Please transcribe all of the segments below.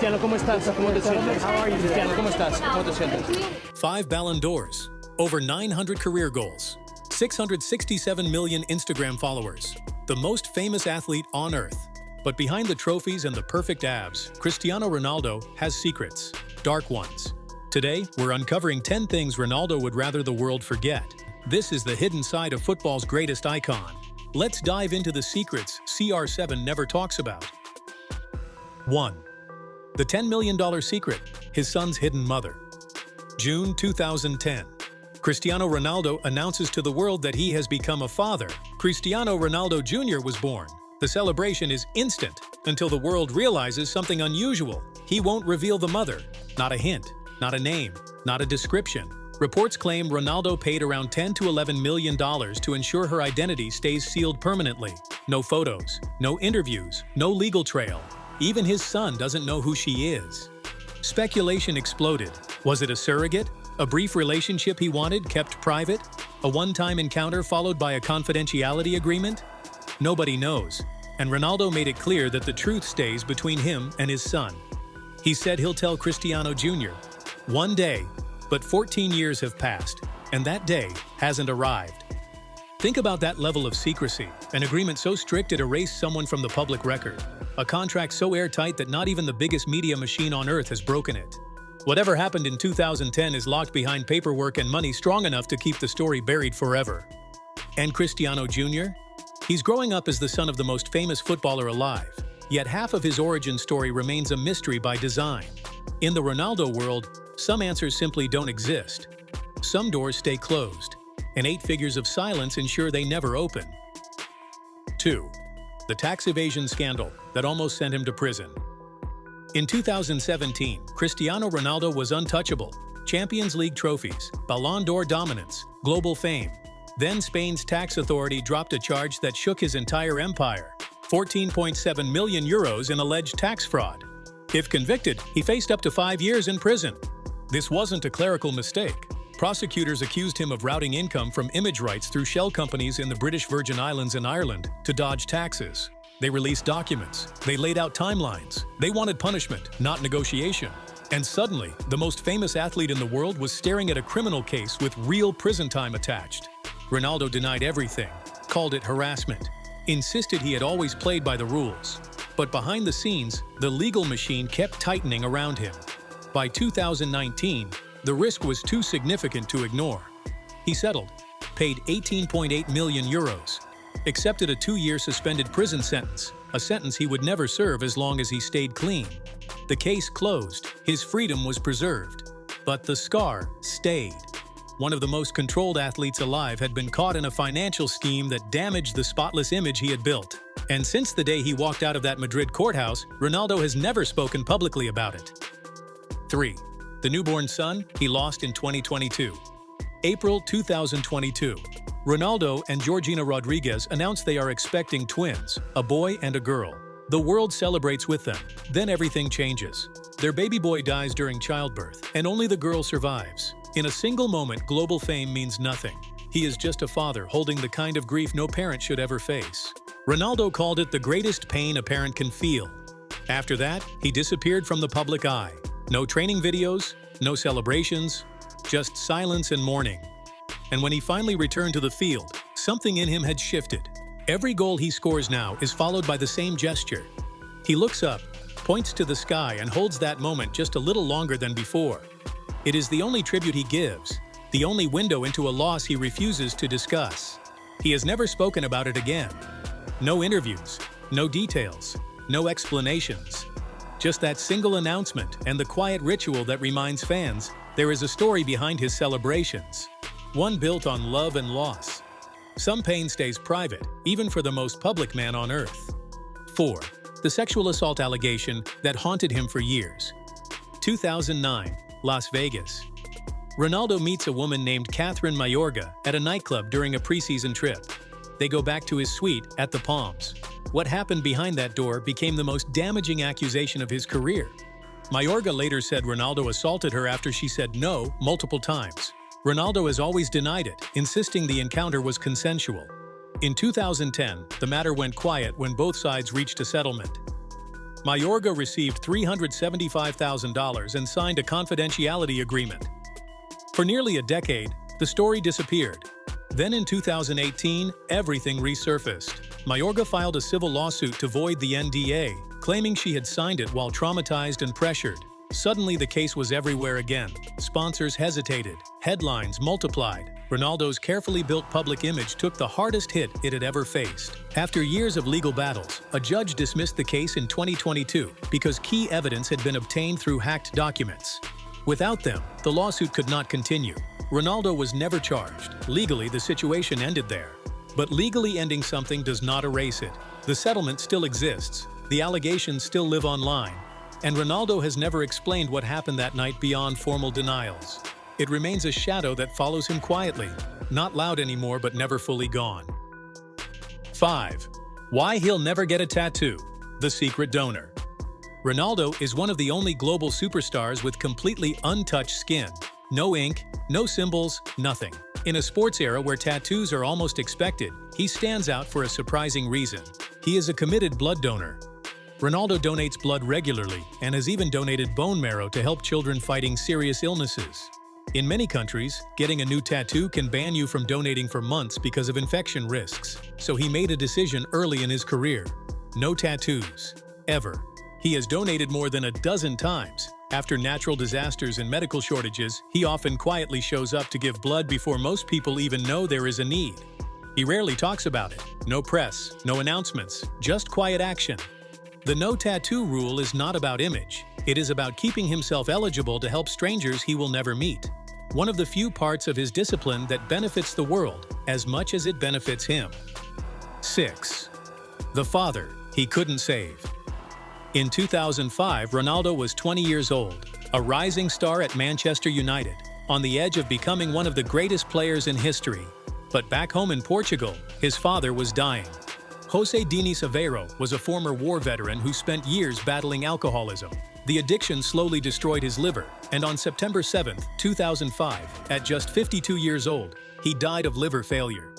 Cristiano, ¿cómo estás? ¿Cómo te sientes? How are you today? Cristiano, ¿cómo estás? ¿Cómo te sientes? 5 Ballon d'Ors, over 900 career goals, 667 million Instagram followers, the most famous athlete on earth. But behind the trophies and the perfect abs, Cristiano Ronaldo has secrets, dark ones. Today, we're uncovering 10 things Ronaldo would rather the world forget. This is the hidden side of football's greatest icon. Let's dive into the secrets CR7 never talks about. 1. The $10 million secret, his son's hidden mother. June 2010. Cristiano Ronaldo announces to the world that he has become a father. Cristiano Ronaldo Jr. was born. The celebration is instant until the world realizes something unusual. He won't reveal the mother. Not a hint, not a name, not a description. Reports claim Ronaldo paid around $10 to $11 million to ensure her identity stays sealed permanently. No photos, no interviews, no legal trail. Even his son doesn't know who she is. Speculation exploded. Was it a surrogate? A brief relationship he wanted kept private? A one-time encounter followed by a confidentiality agreement? Nobody knows, and Ronaldo made it clear that the truth stays between him and his son. He said he'll tell Cristiano Jr. one day, but 14 years have passed, and that day hasn't arrived. Think about that level of secrecy, an agreement so strict it erased someone from the public record, a contract so airtight that not even the biggest media machine on earth has broken it. Whatever happened in 2010 is locked behind paperwork and money strong enough to keep the story buried forever. And Cristiano Jr.? He's growing up as the son of the most famous footballer alive, yet half of his origin story remains a mystery by design. In the Ronaldo world, some answers simply don't exist. Some doors stay closed, and 8 figures of silence ensure they never open. 2. The tax evasion scandal that almost sent him to prison. In 2017, Cristiano Ronaldo was untouchable. Champions League trophies, Ballon d'Or dominance, global fame. Then Spain's tax authority dropped a charge that shook his entire empire, 14.7 million euros in alleged tax fraud. If convicted, he faced up to 5 years in prison. This wasn't a clerical mistake. Prosecutors accused him of routing income from image rights through shell companies in the British Virgin Islands and Ireland to dodge taxes. They released documents. They laid out timelines. They wanted punishment, not negotiation. And suddenly, the most famous athlete in the world was staring at a criminal case with real prison time attached. Ronaldo denied everything, called it harassment, insisted he had always played by the rules. But behind the scenes, the legal machine kept tightening around him. By 2019, the risk was too significant to ignore. He settled, paid 18.8 million euros, accepted a 2-year suspended prison sentence, a sentence he would never serve as long as he stayed clean. The case closed, his freedom was preserved, but the scar stayed. One of the most controlled athletes alive had been caught in a financial scheme that damaged the spotless image he had built. And since the day he walked out of that Madrid courthouse, Ronaldo has never spoken publicly about it. 3. The newborn son he lost in 2022. April 2022. Ronaldo and Georgina Rodriguez announced they are expecting twins, a boy and a girl. The world celebrates with them. Then everything changes. Their baby boy dies during childbirth, and only the girl survives. In a single moment, global fame means nothing. He is just a father holding the kind of grief no parent should ever face. Ronaldo called it the greatest pain a parent can feel. After that, he disappeared from the public eye. No training videos, no celebrations, just silence and mourning. And when he finally returned to the field, something in him had shifted. Every goal he scores now is followed by the same gesture. He looks up, points to the sky, and holds that moment just a little longer than before. It is the only tribute he gives, the only window into a loss he refuses to discuss. He has never spoken about it again. No interviews, no details, no explanations. Just that single announcement and the quiet ritual that reminds fans there is a story behind his celebrations. One built on love and loss. Some pain stays private, even for the most public man on earth. 4. The sexual assault allegation that haunted him for years. 2009, Las Vegas. Ronaldo meets a woman named Catherine Mayorga at a nightclub during a preseason trip. They go back to his suite at the Palms. What happened behind that door became the most damaging accusation of his career. Mayorga later said Ronaldo assaulted her after she said no multiple times. Ronaldo has always denied it, insisting the encounter was consensual. In 2010, the matter went quiet when both sides reached a settlement. 𝐬𝐻𝐫𝐞 received $375,000 and signed a confidentiality agreement. For nearly a decade, the story disappeared. Then in 2018, everything resurfaced. 𝐬𝐻𝐫𝐞 filed a civil lawsuit to void the NDA, claiming she had signed it while traumatized and pressured. Suddenly the case was everywhere again. Sponsors hesitated. Headlines multiplied. Ronaldo's carefully built public image took the hardest hit it had ever faced. After years of legal battles, a judge dismissed the case in 2022 because key evidence had been obtained through hacked documents. Without them, the lawsuit could not continue. Ronaldo was never charged. Legally, the situation ended there. But legally ending something does not erase it. The settlement still exists. The allegations still live online. And Ronaldo has never explained what happened that night beyond formal denials. It remains a shadow that follows him quietly, not loud anymore but never fully gone. 5. Why he'll never get a tattoo. The secret donor. Ronaldo is one of the only global superstars with completely untouched skin. No ink, no symbols, nothing. In a sports era where tattoos are almost expected, he stands out for a surprising reason. He is a committed blood donor. Ronaldo donates blood regularly and has even donated bone marrow to help children fighting serious illnesses. In many countries, getting a new tattoo can ban you from donating for months because of infection risks. So he made a decision early in his career. No tattoos. Ever. He has donated more than a dozen times. After natural disasters and medical shortages, he often quietly shows up to give blood before most people even know there is a need. He rarely talks about it. No press, no announcements, just quiet action. The no tattoo rule is not about image. It is about keeping himself eligible to help strangers he will never meet. One of the few parts of his discipline that benefits the world as much as it benefits him. 6. The father he couldn't save. In 2005, Ronaldo was 20 years old, a rising star at Manchester United, on the edge of becoming one of the greatest players in history. But back home in Portugal, his father was dying. José Diniz Aveiro was a former war veteran who spent years battling alcoholism. The addiction slowly destroyed his liver, and on September 7, 2005, at just 52 years old, he died of liver failure.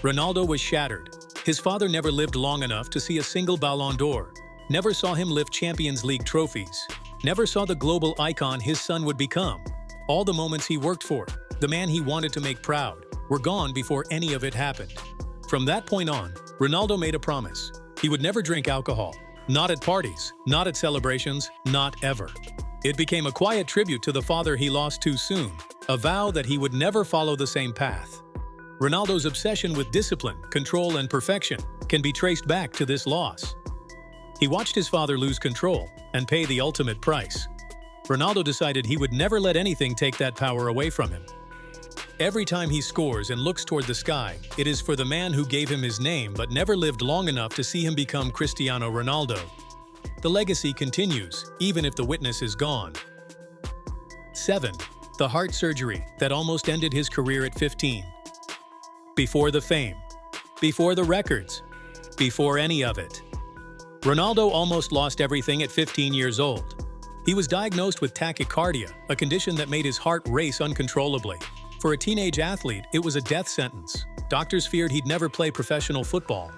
Ronaldo was shattered. His father never lived long enough to see a single Ballon d'Or, never saw him lift Champions League trophies, never saw the global icon his son would become. All the moments he worked for, the man he wanted to make proud, were gone before any of it happened. From that point on, Ronaldo made a promise. He would never drink alcohol. Not at parties, not at celebrations, not ever. It became a quiet tribute to the father he lost too soon, a vow that he would never follow the same path. Ronaldo's obsession with discipline, control, and perfection can be traced back to this loss. He watched his father lose control and pay the ultimate price. Ronaldo decided he would never let anything take that power away from him. Every time he scores and looks toward the sky, it is for the man who gave him his name but never lived long enough to see him become Cristiano Ronaldo. The legacy continues, even if the witness is gone. 7. The heart surgery that almost ended his career at 15. Before the fame, before the records, before any of it. Ronaldo almost lost everything at 15 years old. He was diagnosed with tachycardia, a condition that made his heart race uncontrollably. For a teenage athlete, it was a death sentence. Doctors feared he'd never play professional football.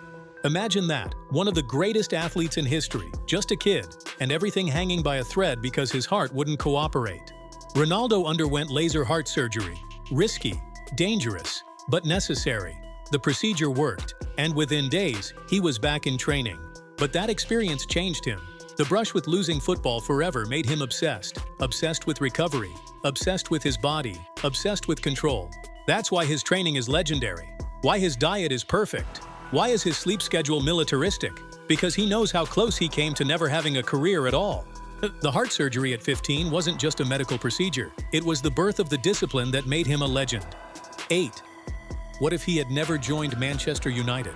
Imagine that, one of the greatest athletes in history, just a kid, and everything hanging by a thread because his heart wouldn't cooperate. Ronaldo underwent laser heart surgery. Risky, dangerous, but necessary. The procedure worked, and within days, he was back in training. But that experience changed him. The brush with losing football forever made him obsessed. Obsessed with recovery, obsessed with his body, obsessed with control. That's why his training is legendary. Why his diet is perfect. Why is his sleep schedule militaristic? Because he knows how close he came to never having a career at all. The heart surgery at 15 wasn't just a medical procedure. It was the birth of the discipline that made him a legend. 8. What if he had never joined Manchester United?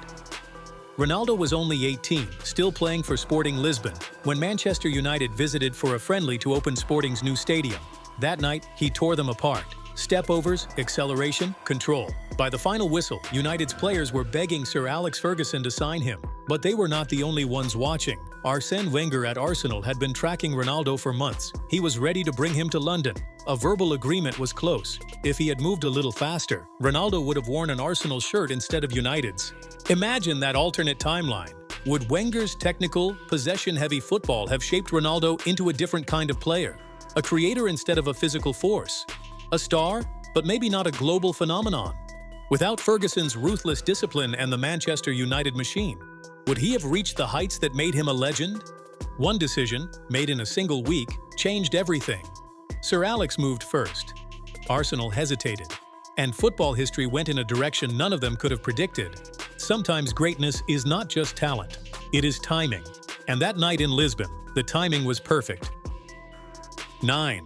Ronaldo was only 18, still playing for Sporting Lisbon, when Manchester United visited for a friendly to open Sporting's new stadium. That night, he tore them apart. Step-overs, acceleration, control. By the final whistle, United's players were begging Sir Alex Ferguson to sign him. But they were not the only ones watching. Arsène Wenger at Arsenal had been tracking Ronaldo for months. He was ready to bring him to London. A verbal agreement was close. If he had moved a little faster, Ronaldo would have worn an Arsenal shirt instead of United's. Imagine that alternate timeline. Would Wenger's technical, possession-heavy football have shaped Ronaldo into a different kind of player? A creator instead of a physical force? A star, but maybe not a global phenomenon? Without Ferguson's ruthless discipline and the Manchester United machine, would he have reached the heights that made him a legend? One decision, made in a single week, changed everything. Sir Alex moved first. Arsenal hesitated. And football history went in a direction none of them could have predicted. Sometimes greatness is not just talent, it is timing. And that night in Lisbon, the timing was perfect. 9.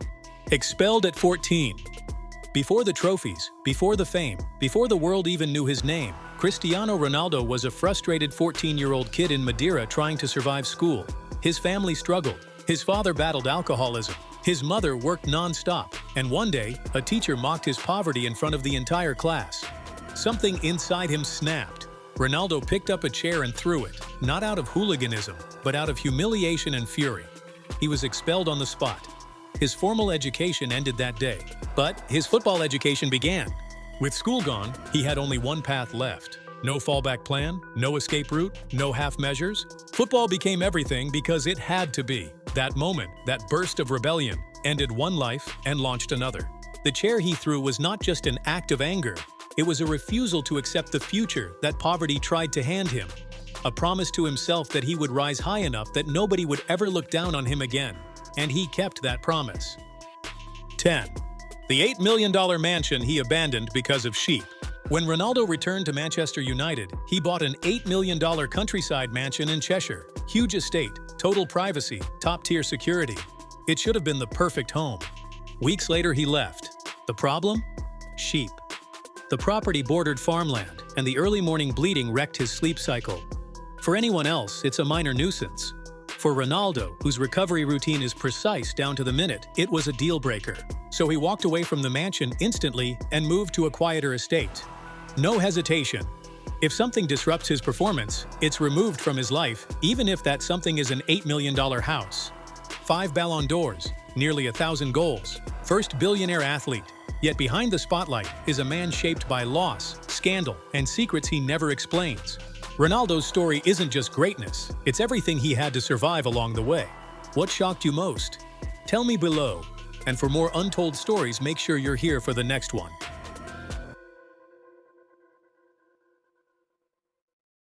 Expelled at 14. Before the trophies, before the fame, before the world even knew his name, Cristiano Ronaldo was a frustrated 14-year-old kid in Madeira trying to survive school. His family struggled. His father battled alcoholism. His mother worked non-stop. And one day, a teacher mocked his poverty in front of the entire class. Something inside him snapped. Ronaldo picked up a chair and threw it, not out of hooliganism, but out of humiliation and fury. He was expelled on the spot. His formal education ended that day, but his football education began. With school gone, he had only one path left. No fallback plan, no escape route, no half measures. Football became everything because it had to be. That moment, that burst of rebellion, ended one life and launched another. The chair he threw was not just an act of anger. It was a refusal to accept the future that poverty tried to hand him. A promise to himself that he would rise high enough that nobody would ever look down on him again. And he kept that promise. 10. The $8 million mansion he abandoned because of sheep. When Ronaldo returned to Manchester United, he bought an $8 million countryside mansion in Cheshire. Huge estate, total privacy, top-tier security. It should have been the perfect home. Weeks later, he left. The problem? Sheep. The property bordered farmland, and the early morning bleating wrecked his sleep cycle. For anyone else, it's a minor nuisance. For Ronaldo, whose recovery routine is precise down to the minute, it was a deal-breaker. So he walked away from the mansion instantly and moved to a quieter estate. No hesitation. If something disrupts his performance, it's removed from his life, even if that something is an $8 million house. 5 Ballon d'Ors, nearly 1,000 goals, first billionaire athlete. Yet behind the spotlight is a man shaped by loss, scandal, and secrets he never explains. Ronaldo's story isn't just greatness, it's everything he had to survive along the way. What shocked you most? Tell me below. And for more untold stories, make sure you're here for the next one.